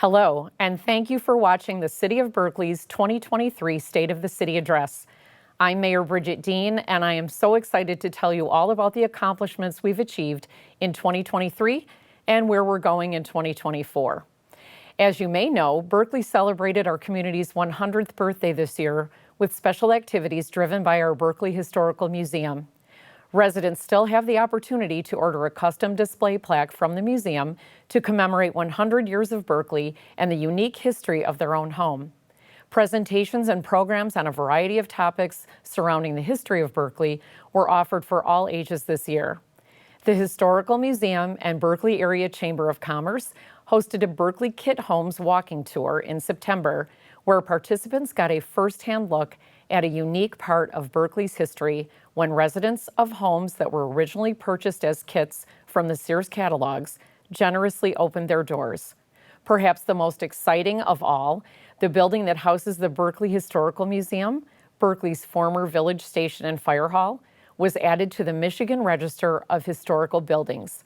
Hello, and thank you for watching the City of Berkeley's 2023 State of the City Address. I'm Mayor Bridget Dean, and I am so excited to tell you all about the accomplishments we've achieved in 2023 and where we're going in 2024. As you may know, Berkley celebrated our community's 100th birthday this year with special activities driven by our Berkley Historical Museum. Residents still have the opportunity to order a custom display plaque from the museum to commemorate 100 years of Berkley and the unique history of their own home. Presentations and programs on a variety of topics surrounding the history of Berkley were offered for all ages this year. The Historical Museum and Berkley Area Chamber of Commerce hosted a Berkley Kit Homes walking tour in September, where participants got a first-hand look at a unique part of Berkley's history when residents of homes that were originally purchased as kits from the Sears catalogs generously opened their doors. Perhaps the most exciting of all, the building that houses the Berkley Historical Museum, Berkley's former village station and fire hall, was added to the Michigan Register of Historical Buildings.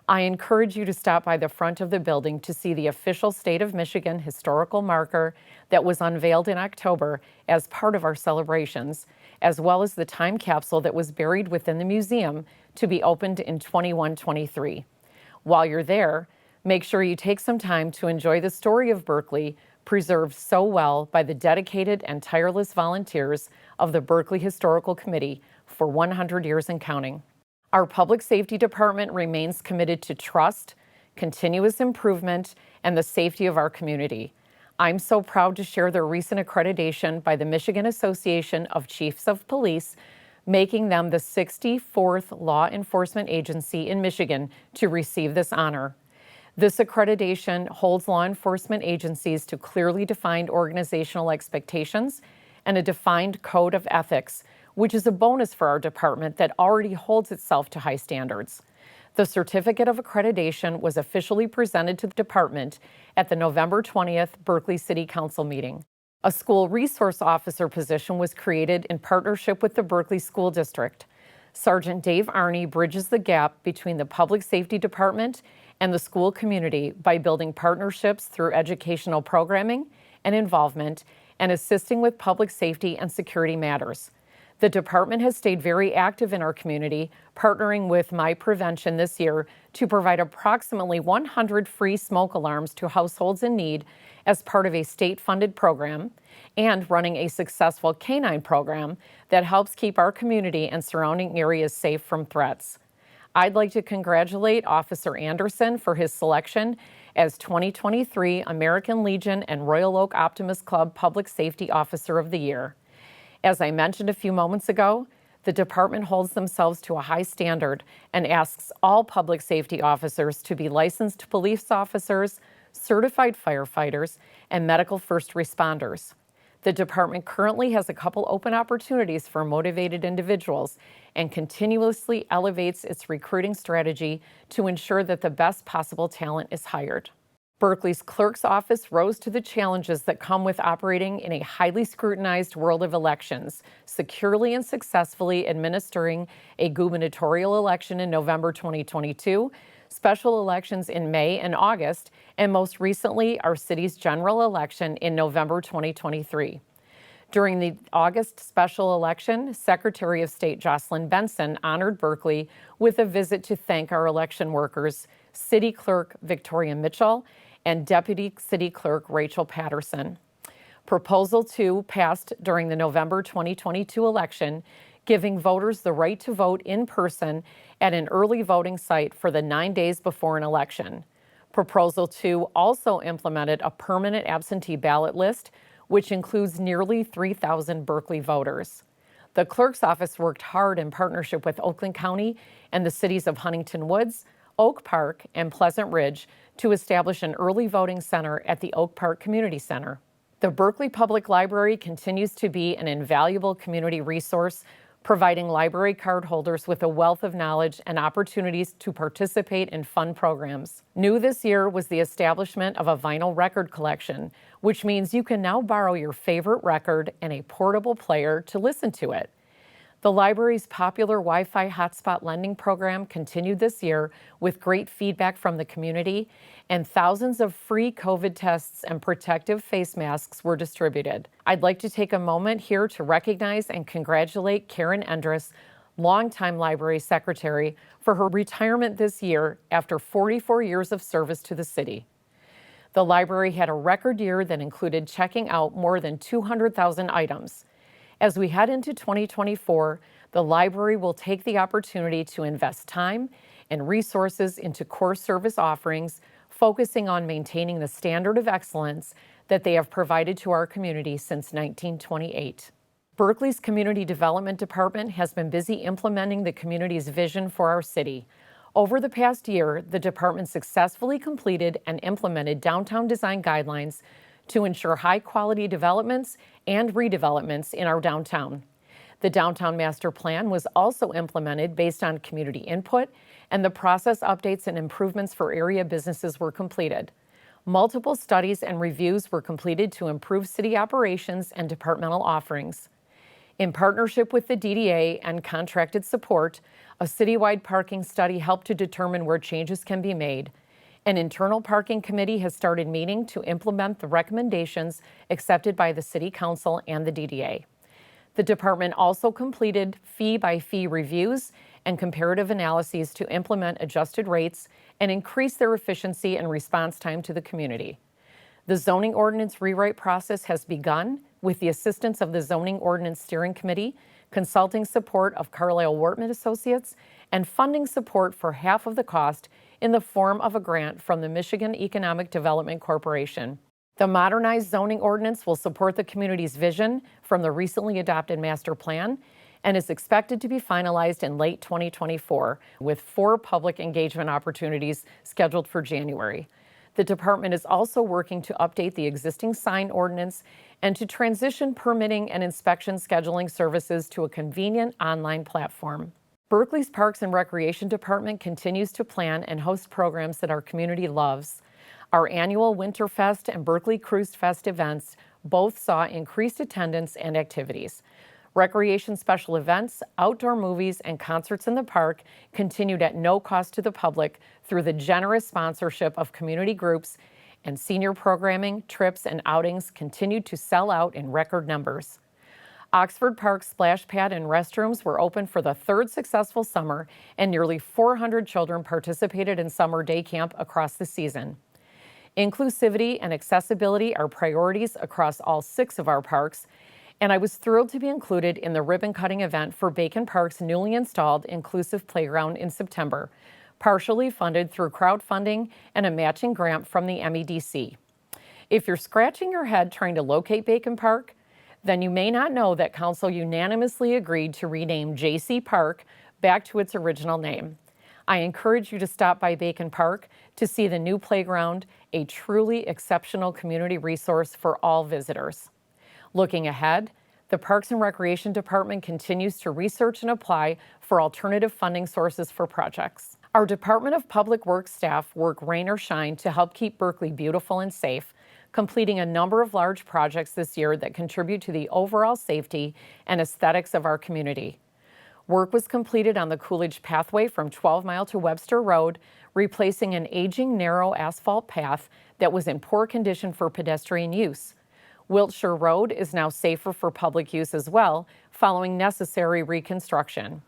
I encourage you to stop by the front of the building to see the official State of Michigan historical marker that was unveiled in October as part of our celebrations, as well as the time capsule that was buried within the museum to be opened in 21-23. While you're there, make sure you take some time to enjoy the story of Berkley, preserved so well by the dedicated and tireless volunteers of the Berkley Historical Committee for 100 years and counting. Our Public Safety Department remains committed to trust, continuous improvement, and the safety of our community. I'm so proud to share their recent accreditation by the Michigan Association of Chiefs of Police, making them the 64th law enforcement agency in Michigan to receive this honor. This accreditation holds law enforcement agencies to clearly defined organizational expectations and a defined code of ethics, which is a bonus for our department that already holds itself to high standards. The certificate of accreditation was officially presented to the department at the November 20th Berkley City Council meeting. A school resource officer position was created in partnership with the Berkley School District. Sergeant Dave Arney bridges the gap between the Public Safety Department and the school community by building partnerships through educational programming and involvement and assisting with public safety and security matters. The department has stayed very active in our community, partnering with My Prevention this year to provide approximately 100 free smoke alarms to households in need as part of a state-funded program, and running a successful canine program that helps keep our community and surrounding areas safe from threats. I'd like to congratulate Officer Anderson for his selection as 2023 American Legion and Royal Oak Optimist Club Public Safety Officer of the Year. As I mentioned a few moments ago, the department holds themselves to a high standard and asks all public safety officers to be licensed police officers, certified firefighters, and medical first responders. The department currently has a couple open opportunities for motivated individuals and continuously elevates its recruiting strategy to ensure that the best possible talent is hired. Berkley's clerk's office rose to the challenges that come with operating in a highly scrutinized world of elections, securely and successfully administering a gubernatorial election in November 2022, special elections in May and August, and most recently, our city's general election in November 2023. During the August special election, Secretary of State Jocelyn Benson honored Berkley with a visit to thank our election workers, City Clerk Victoria Mitchell and Deputy City Clerk Rachel Patterson. Proposal 2 passed during the November 2022 election, giving voters the right to vote in person at an early voting site for the 9 days before an election. Proposal 2 also implemented a permanent absentee ballot list, which includes nearly 3,000 Berkley voters. The clerk's office worked hard in partnership with Oakland County and the cities of Huntington Woods, Oak Park, and Pleasant Ridge to establish an early voting center at the Oak Park Community Center. The Berkley Public Library continues to be an invaluable community resource, providing library card holders with a wealth of knowledge and opportunities to participate in fun programs. New this year was the establishment of a vinyl record collection, which means you can now borrow your favorite record and a portable player to listen to it. The library's popular Wi-Fi hotspot lending program continued this year with great feedback from the community, and thousands of free COVID tests and protective face masks were distributed. I'd like to take a moment here to recognize and congratulate Karen Endress, longtime library secretary, for her retirement this year after 44 years of service to the city. The library had a record year that included checking out more than 200,000 items. As we head into 2024, the library will take the opportunity to invest time and resources into core service offerings, focusing on maintaining the standard of excellence that they have provided to our community since 1928. Berkley's Community Development Department has been busy implementing the community's vision for our city. Over the past year, the department successfully completed and implemented downtown design guidelines to ensure high-quality developments and redevelopments in our downtown. The Downtown Master Plan was also implemented based on community input, and the process updates and improvements for area businesses were completed. Multiple studies and reviews were completed to improve city operations and departmental offerings. In partnership with the DDA and contracted support, a citywide parking study helped to determine where changes can be made. An internal parking committee has started meeting to implement the recommendations accepted by the City Council and the DDA. The department also completed fee-by-fee reviews and comparative analyses to implement adjusted rates and increase their efficiency and response time to the community. The zoning ordinance rewrite process has begun with the assistance of the Zoning Ordinance Steering Committee, consulting support of Carlisle Wortman Associates, and funding support for half of the cost in the form of a grant from the Michigan Economic Development Corporation. The modernized zoning ordinance will support the community's vision from the recently adopted master plan and is expected to be finalized in late 2024, with 4 public engagement opportunities scheduled for January. The department is also working to update the existing sign ordinance and to transition permitting and inspection scheduling services to a convenient online platform. Berkley's Parks and Recreation Department continues to plan and host programs that our community loves. Our annual Winterfest and Berkley Cruise Fest events both saw increased attendance and activities. Recreation special events, outdoor movies, and concerts in the park continued at no cost to the public through the generous sponsorship of community groups, and senior programming, trips, and outings continued to sell out in record numbers. Oxford Park's splash pad and restrooms were open for the 3rd successful summer, and nearly 400 children participated in summer day camp across the season. Inclusivity and accessibility are priorities across all 6 of our parks, and I was thrilled to be included in the ribbon-cutting event for Bacon Park's newly installed inclusive playground in September, partially funded through crowdfunding and a matching grant from the MEDC. If you're scratching your head trying to locate Bacon Park, then you may not know that Council unanimously agreed to rename J.C. Park back to its original name. I encourage you to stop by Bacon Park to see the new playground, a truly exceptional community resource for all visitors. Looking ahead, the Parks and Recreation Department continues to research and apply for alternative funding sources for projects. Our Department of Public Works staff work rain or shine to help keep Berkley beautiful and safe, completing a number of large projects this year that contribute to the overall safety and aesthetics of our community. Work was completed on the Coolidge Pathway from 12 Mile to Webster Road, replacing an aging narrow asphalt path that was in poor condition for pedestrian use. Wiltshire Road is now safer for public use as well, following necessary reconstruction.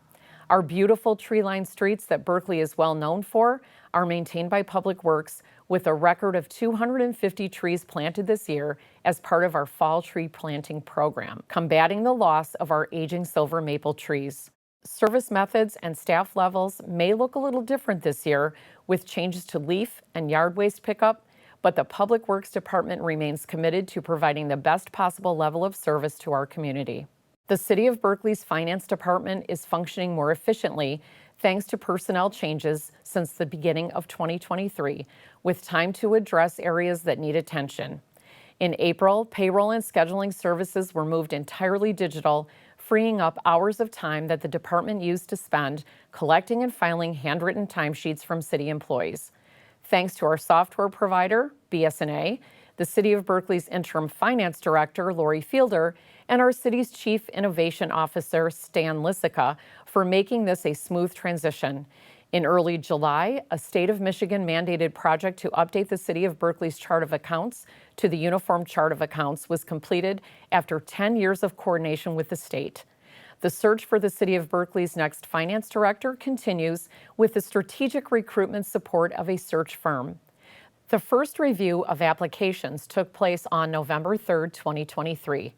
Our beautiful tree-lined streets that Berkley is well known for are maintained by Public Works, with a record of 250 trees planted this year as part of our fall tree planting program, combating the loss of our aging silver maple trees. Service methods and staff levels may look a little different this year with changes to leaf and yard waste pickup, but the Public Works Department remains committed to providing the best possible level of service to our community. The City of Berkley's Finance Department is functioning more efficiently thanks to personnel changes since the beginning of 2023, with time to address areas that need attention. In April, payroll and scheduling services were moved entirely digital, freeing up hours of time that the department used to spend collecting and filing handwritten timesheets from city employees. Thanks to our software provider, BS&A, the City of Berkley's interim finance director, Lori Fielder, and our city's Chief Innovation Officer, Stan Lissica, for making this a smooth transition. In early July, a state of Michigan mandated project to update the City of Berkeley's chart of accounts to the Uniform Chart of Accounts was completed after 10 years of coordination with the state. The search for the City of Berkeley's next finance director continues with the strategic recruitment support of a search firm. The first review of applications took place on November 3, 2023.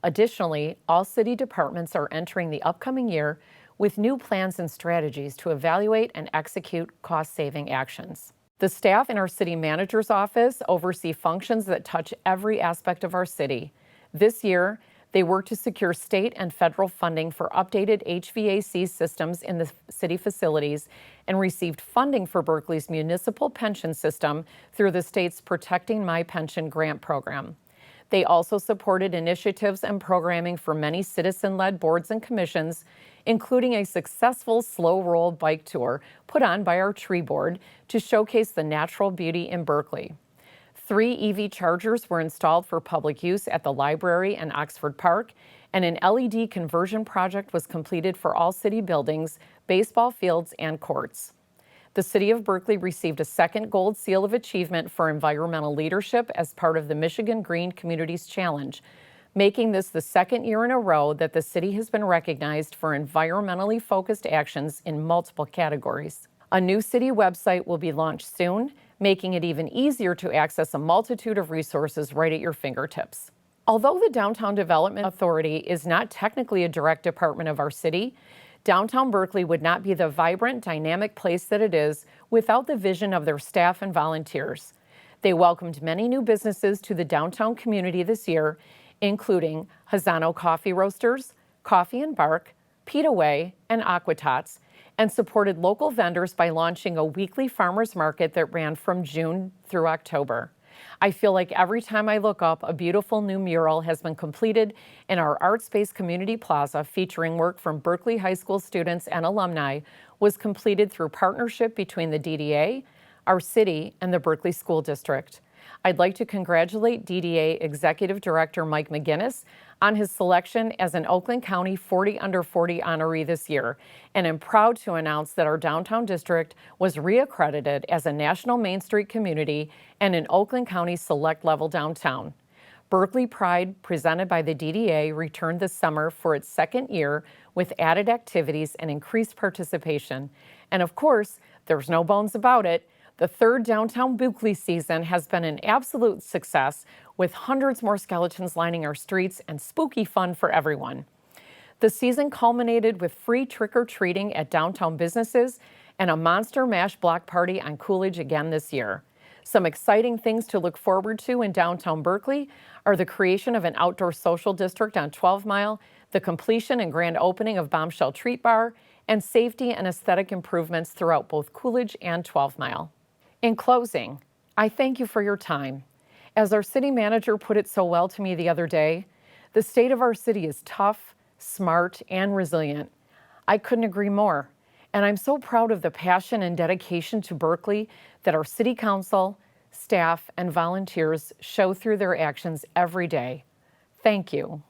Additionally, all city departments are entering the upcoming year with new plans and strategies to evaluate and execute cost-saving actions. The staff in our city manager's office oversee functions that touch every aspect of our city. This year, they work to secure state and federal funding for updated HVAC systems in the city facilities and received funding for Berkeley's municipal pension system through the state's Protecting My Pension grant program. They also supported initiatives and programming for many citizen-led boards and commissions, including a successful slow roll bike tour put on by our tree board to showcase the natural beauty in Berkeley. 3 EV chargers were installed for public use at the library and Oxford Park, and an LED conversion project was completed for all city buildings, baseball fields, and courts. The City of Berkeley received a second Gold Seal of Achievement for environmental leadership as part of the Michigan Green Communities Challenge, making this the second year in a row that the city has been recognized for environmentally focused actions in multiple categories. A new city website will be launched soon, making it even easier to access a multitude of resources right at your fingertips. Although the Downtown Development Authority is not technically a direct department of our city, Downtown Berkeley would not be the vibrant, dynamic place that it is without the vision of their staff and volunteers. They welcomed many new businesses to the downtown community this year, including Hazano Coffee Roasters, Coffee and Bark, Pete Away, and Aquatots, and supported local vendors by launching a weekly farmers market that ran from June through October. I feel like every time I look up, a beautiful new mural has been completed in our Art Space Community Plaza featuring work from Berkeley High School students and alumni was completed through partnership between the DDA, our city, and the Berkeley School District. I'd like to congratulate DDA Executive Director Mike McGinnis on his selection as an Oakland County 40 Under 40 honoree this year, and am proud to announce that our downtown district was reaccredited as a National Main Street community and an Oakland County Select Level downtown. Berkeley Pride, presented by the DDA, returned this summer for its second year with added activities and increased participation. And of course, there's no bones about it, the third Downtown Berkeley season has been an absolute success, with hundreds more skeletons lining our streets and spooky fun for everyone. The season culminated with free trick-or-treating at downtown businesses and a monster mash block party on Coolidge again this year. Some exciting things to look forward to in downtown Berkeley are the creation of an outdoor social district on 12 Mile, the completion and grand opening of Bombshell Treat Bar, and safety and aesthetic improvements throughout both Coolidge and 12 Mile. In closing, I thank you for your time. As our city manager put it so well to me the other day, the state of our city is tough, smart, and resilient. I couldn't agree more. And I'm so proud of the passion and dedication to Berkeley that our city council, staff, and volunteers show through their actions every day. Thank you.